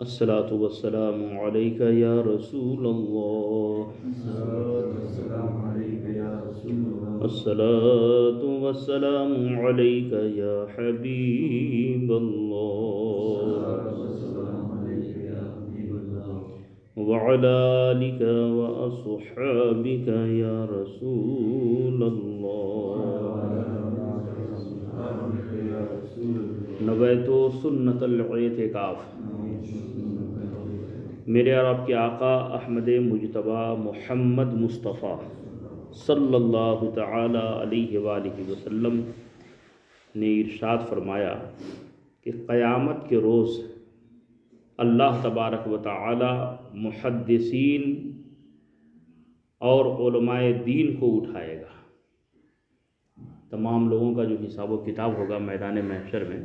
الصلاۃ والسلام علیک یا رسول اللہ، الصلاۃ والسلام علیک یا حبیب اللہ، وعلی آلک واصحابک یا رسول اللہ، نویت سنت الاعتکاف۔ میرے اور آپ کے آقا احمد مجتبیٰ محمد مصطفیٰ صلی اللہ تعالی علیہ وآلہ وسلم نے ارشاد فرمایا کہ قیامت کے روز اللہ تبارک و تعالی محدثین اور علماء دین کو اٹھائے گا۔ تمام لوگوں کا جو حساب و کتاب ہوگا میدان محشر میں،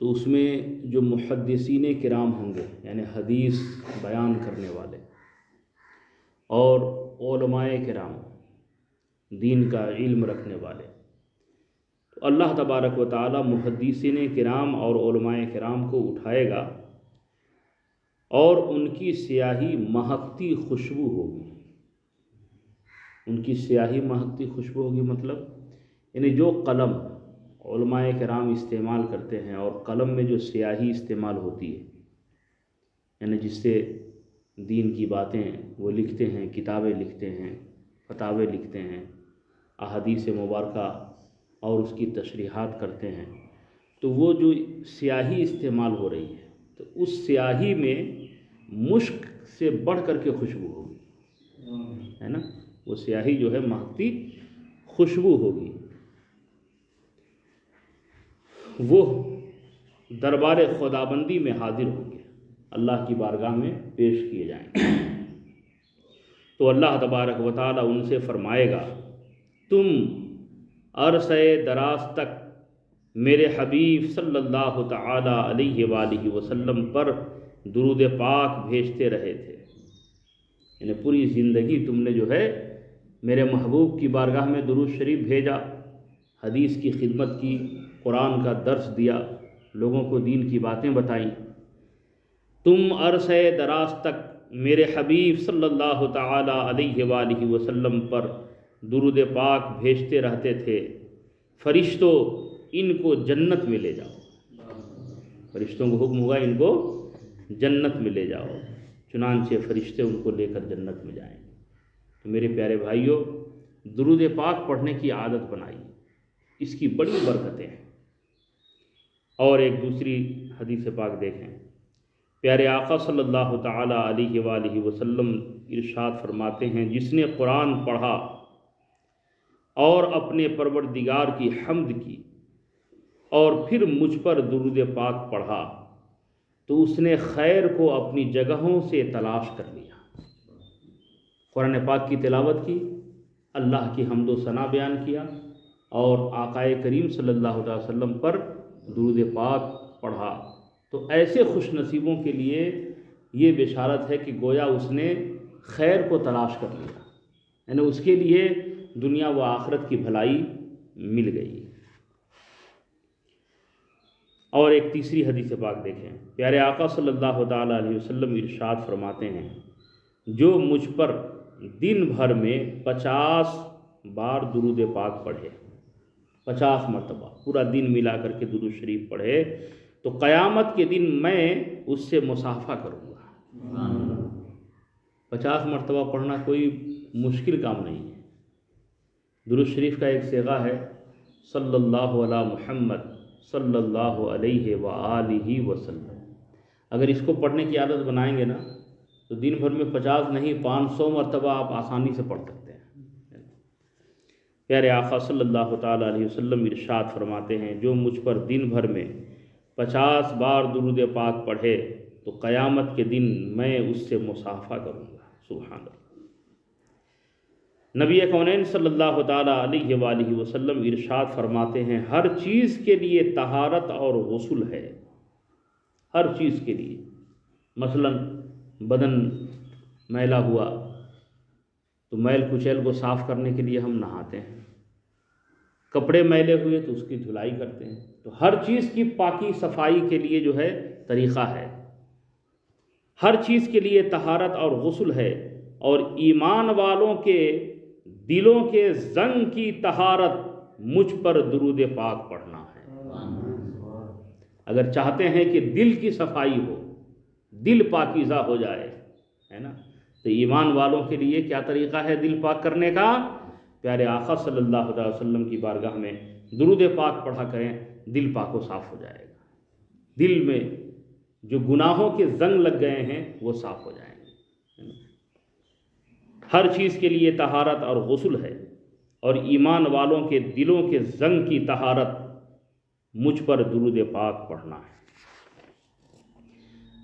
تو اس میں جو محدثین کرام ہوں گے، یعنی حدیث بیان کرنے والے، اور علماء کرام دین کا علم رکھنے والے، تو اللہ تبارک و تعالی محدثین کرام اور علماء کرام کو اٹھائے گا اور ان کی سیاہی مہکتی خوشبو ہوگی۔ ان کی سیاہی مہکتی خوشبو ہوگی مطلب یعنی جو قلم علماء کرام استعمال کرتے ہیں اور قلم میں جو سیاہی استعمال ہوتی ہے، یعنی جس سے دین کی باتیں وہ لکھتے ہیں، کتابیں لکھتے ہیں، فتاوے لکھتے ہیں، احادیث مبارکہ اور اس کی تشریحات کرتے ہیں، تو وہ جو سیاہی استعمال ہو رہی ہے، تو اس سیاہی میں مشک سے بڑھ کر کے خوشبو ہوگی، ہے نا؟ وہ سیاہی جو ہے مہکتی خوشبو ہوگی۔ وہ دربار خداوندی میں حاضر ہوں گے، اللہ کی بارگاہ میں پیش کیے جائیں گے۔ تو اللہ تبارک و تعالی ان سے فرمائے گا، تم عرصہ دراز تک میرے حبیب صلی اللہ تعالی علیہ وآلہ وسلم پر درود پاک بھیجتے رہے تھے، یعنی پوری زندگی تم نے جو ہے میرے محبوب کی بارگاہ میں درود شریف بھیجا، حدیث کی خدمت کی، قرآن کا درس دیا، لوگوں کو دین کی باتیں بتائیں۔ تم عرصہ دراز تک میرے حبیب صلی اللہ تعالی علیہ وآلہ وسلم پر درود پاک بھیجتے رہتے تھے، فرشتوں ان کو جنت میں لے جاؤ۔ فرشتوں کو حکم ہوگا ان کو جنت میں لے جاؤ، چنانچہ فرشتے ان کو لے کر جنت میں جائیں۔ تو میرے پیارے بھائیوں، درود پاک پڑھنے کی عادت بنائی، اس کی بڑی برکتیں ہیں۔ اور ایک دوسری حدیث پاک دیکھیں، پیارے آقا صلی اللہ تعالی علیہ وآلہ وسلم ارشاد فرماتے ہیں، جس نے قرآن پڑھا اور اپنے پروردگار کی حمد کی اور پھر مجھ پر درود پاک پڑھا تو اس نے خیر کو اپنی جگہوں سے تلاش کر لیا۔ قرآن پاک کی تلاوت کی، اللہ کی حمد و ثنا بیان کیا، اور آقائے کریم صلی اللہ علیہ وسلم پر درود پاک پڑھا، تو ایسے خوش نصیبوں کے لیے یہ بشارت ہے کہ گویا اس نے خیر کو تلاش کر لیا، یعنی اس کے لیے دنیا و آخرت کی بھلائی مل گئی۔ اور ایک تیسری حدیث پاک دیکھیں، پیارے آقا صلی اللہ تعالی علیہ وسلم ارشاد فرماتے ہیں، جو مجھ پر دن بھر میں 50 بار درود پاک پڑھے، 50 مرتبہ پورا دن ملا کر کے درود شریف پڑھے، تو قیامت کے دن میں اس سے مصافحہ کروں گا۔ 50 مرتبہ پڑھنا کوئی مشکل کام نہیں ہے۔ درود شریف کا ایک صیغہ ہے، صلی اللہ علی محمد صلی اللہ علیہ وآلہ وسلم۔ اگر اس کو پڑھنے کی عادت بنائیں گے نا تو دن بھر میں 50 نہیں 500 مرتبہ آپ آسانی سے پڑھ سکتے ہیں۔ پیارے آقا صلی اللہ تعالی علیہ وسلم ارشاد فرماتے ہیں، جو مجھ پر دن بھر میں 50 بار درود پاک پڑھے تو قیامت کے دن میں اس سے مصافحہ کروں گا۔ سبحان اللہ۔ نبی کونین صلی اللہ تعالی علیہ وآلہ وسلم ارشاد فرماتے ہیں، ہر چیز کے لیے طہارت اور غسل ہے، ہر چیز کے لیے۔ مثلا بدن میلا ہوا تو میل کچیل کو صاف کرنے کے لیے ہم نہاتے ہیں، کپڑے میلے ہوئے تو اس کی دھلائی کرتے ہیں۔ تو ہر چیز کی پاکی صفائی کے لیے جو ہے طریقہ ہے۔ ہر چیز کے لیے طہارت اور غسل ہے، اور ایمان والوں کے دلوں کے زنگ کی طہارت مجھ پر درود پاک پڑھنا ہے۔ اگر چاہتے ہیں کہ دل کی صفائی ہو، دل پاکیزہ ہو جائے، ہے نا، تو ایمان والوں کے لیے کیا طریقہ ہے دل پاک کرنے کا؟ پیارے آقا صلی اللہ علیہ وسلم کی بارگاہ میں درود پاک پڑھا کریں، دل پاک و صاف ہو جائے گا، دل میں جو گناہوں کے زنگ لگ گئے ہیں وہ صاف ہو جائیں گے۔ ہر چیز کے لیے طہارت اور غسل ہے، اور ایمان والوں کے دلوں کے زنگ کی طہارت مجھ پر درود پاک پڑھنا ہے۔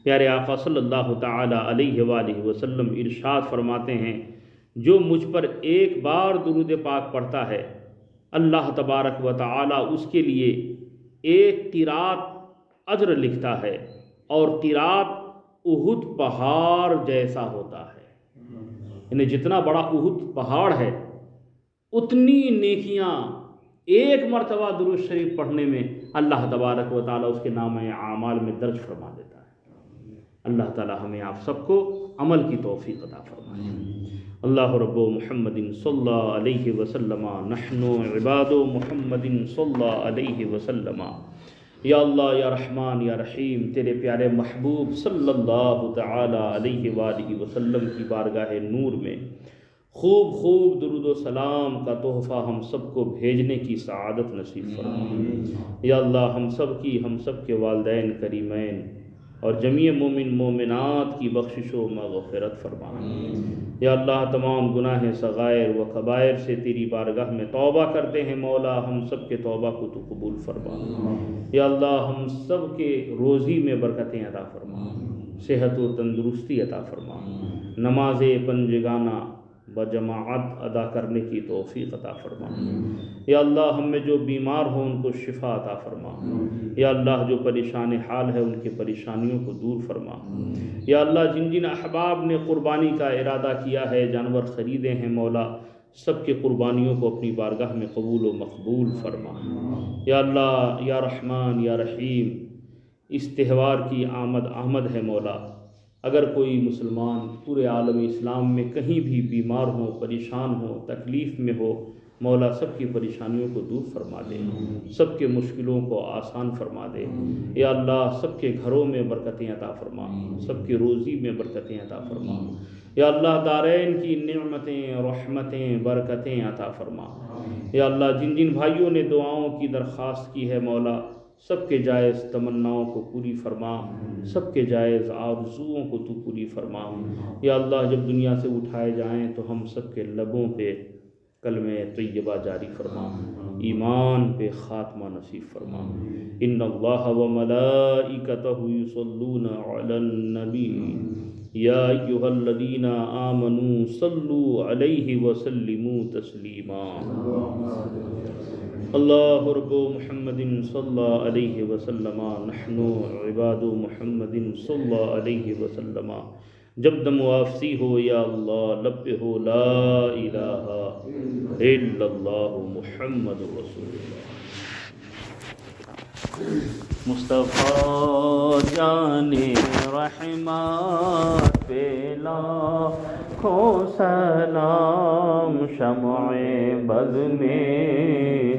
پیارے آقا صلی اللہ تعالی علیہ وآلہ وسلم ارشاد فرماتے ہیں، جو مجھ پر ایک بار درود پاک پڑھتا ہے، اللہ تبارک و تعالی اس کے لیے ایک قرات اجر لکھتا ہے، اور قرات احد پہاڑ جیسا ہوتا ہے۔ یعنی جتنا بڑا احد پہاڑ ہے اتنی نیکیاں ایک مرتبہ درود شریف پڑھنے میں اللہ تبارک و تعالی اس کے نام اعمال میں درج فرما دیتا ہے۔ اللہ تعالی ہمیں آپ سب کو عمل کی توفیق عطا فرمائے۔ اللہ رب محمد صلی اللہ علیہ وسلم، نحن عباد محمد صلی اللہ علیہ وسلم۔ یا اللہ یا رحمان یا رحیم، تیرے پیارے محبوب صلی اللہ تعالی علیہ وآلہ وسلم کی بارگاہ نور میں خوب خوب درود و سلام کا تحفہ ہم سب کو بھیجنے کی سعادت نصیب فرما۔ یا اللہ ہم سب کے والدین کریمین اور جمیع مومن مومنات کی بخشش و مغفرت فرما۔ یا اللہ تمام گناہ صغائر و کبائر سے تیری بارگاہ میں توبہ کرتے ہیں، مولا ہم سب کے توبہ کو تو قبول فرما۔ یا اللہ ہم سب کے روزی میں برکتیں عطا فرما، صحت و تندرستی عطا فرما، نماز پنجگانہ بجماعت ادا کرنے کی توفیق عطا فرما۔ یا اللہ ہم میں جو بیمار ہوں ان کو شفا عطا فرما۔ یا اللہ جو پریشان حال ہے ان کے پریشانیوں کو دور فرما۔ یا اللہ جن جن احباب نے قربانی کا ارادہ کیا ہے، جانور خریدے ہیں، مولا سب کے قربانیوں کو اپنی بارگاہ میں قبول و مقبول فرما۔ یا اللہ یا رحمان یا رحیم، اس تہوار کی آمد ہے مولا، اگر کوئی مسلمان پورے عالم اسلام میں کہیں بھی بیمار ہو، پریشان ہو، تکلیف میں ہو، مولا سب کی پریشانیوں کو دور فرما دے، سب کے مشکلوں کو آسان فرما دے۔ یا اللہ سب کے گھروں میں برکتیں عطا فرما، سب کی روزی میں برکتیں عطا فرما۔ یا اللہ دارین کی نعمتیں، رحمتیں، برکتیں عطا فرما۔ یا اللہ جن جن بھائیوں نے دعاؤں کی درخواست کی ہے، مولا سب کے جائز تمناؤں کو پوری فرما، سب کے جائز آرزوؤں کو تو پوری فرما۔ یا اللہ جب دنیا سے اٹھائے جائیں تو ہم سب کے لبوں پہ کلمہ طیبہ جاری فرما، ایمان پہ خاتمہ نصیب فرما۔ ان اللہ و ملائکتہ یصلون علی النبی یا ایھا الذین آمنوا صلوا علیہ وسلموا تسلیما۔ اللہ رب محمد صلی اللہ علیہ وسلم، نحن عباد محمد صلی اللہ علیہ وسلم۔ جب دم واپسی ہو یا اللہ، لب پہ ہو لا الہ الا اللہ محمد رسول اللہ۔ مصطفیٰ جان رحمت پہ لاکھوں سلام، شمع بز میں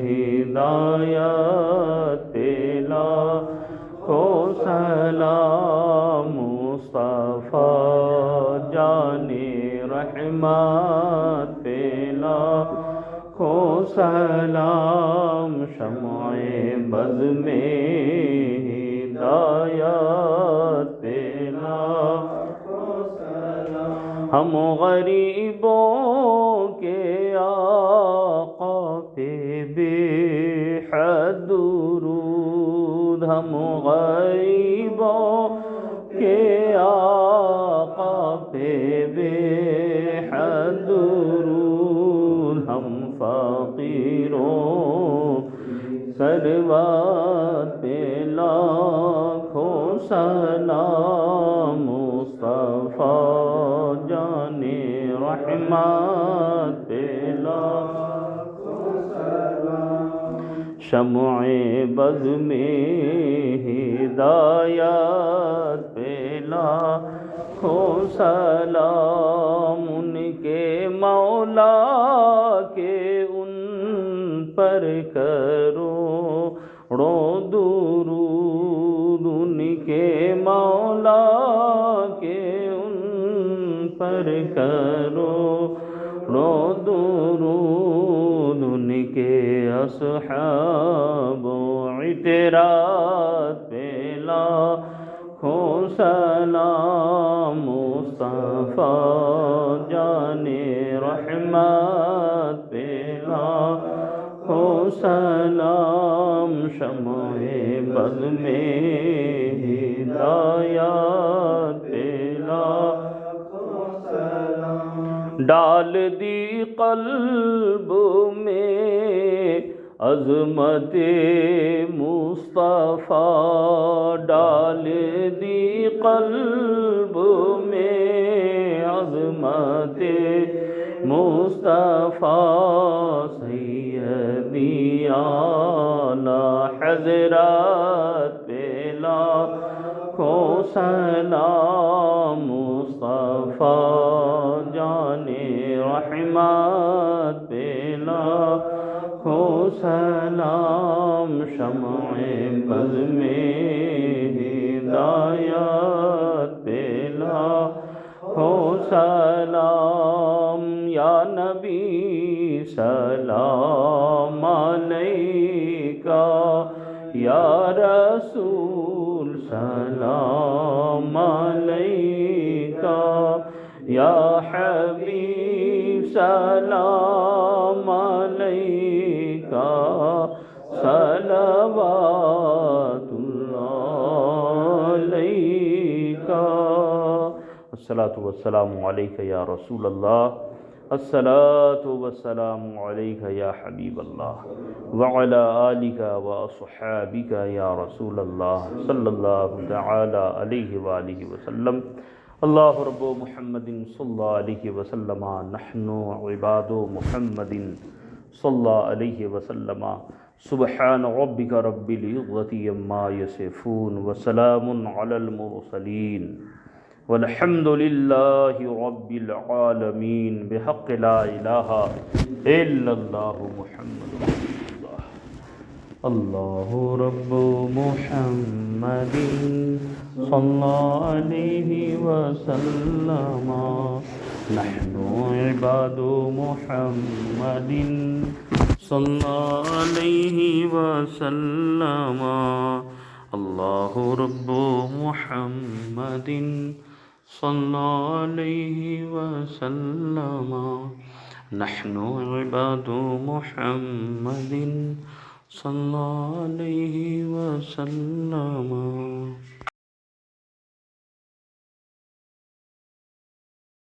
ہدایت پہ لاکھوں سلام، مصطفیٰ جان رحمت پہ لاکھوں سلام، شمع بز میں ہدایت پہ لاکھوں سلام، ہم غریبوں کے آقا پہ بے حد درود، ہم غریبوں کے آقا پہ بے حد درود، ہم فقیروں سروات پہ لاکھوں سلام، مصطفیٰ جان رحمت پہ لاکھوں سلام، شمع بز میں ہدایت پہ لاکھوں سلام، ان کے مولا کے ان پر کروڑوں درود، ان کے مولا کے ان پر کروڑوں درود، ان کے اصحاب و عطرات پہ لاکھوں سلام، مصطفیٰ جان رحمت پہ لاکھوں سلام، شمع بز میں ہدایت پہ لاکھوں سلام، ڈال دی قلب میں عظمت مصطفیٰ، ڈال دی قلب میں عظمت مصطفیٰ، سیدی اعلیٰ حضرت پہ لاکھوں سلام، مصطفیٰ جان رحمت پہ لاکھوں سلام، شمع بز میں ہدایت پہ لاکھوں سلام، یا نبی سلام علیکہ، یا رسول سلام علیکہ، یا حبیب سلام علیکہ، صلوات اللہ علیکہ، الصلاۃ والسلام علیکہ یا رسول اللہ، الصلاۃ والسلام علیکہ یا حبیب اللہ، وعلی آلک واصحابک یا رسول اللہ، صلی اللہ تعالی علیہ وآلہ وسلم۔ اللہ رب محمد صلی اللہ علیہ وسلم، نحن عباد محمد صلی اللہ علیہ وسلم، سبحان ربک رب العزة عما یصفون، وسلام علی المرسلین، والحمد للہ رب العالمین، بحق لا الہ الا اللہ محمد رسول اللہ۔ اللہ رب محمد صلی اللہ علیہ وسلم، نحن عباد محمد صلی اللہ علیہ وسلم، اللہ رب محمد صلی اللہ علیہ وسلم، نحن عباد محمد صلی اللہ علیہ وسلم۔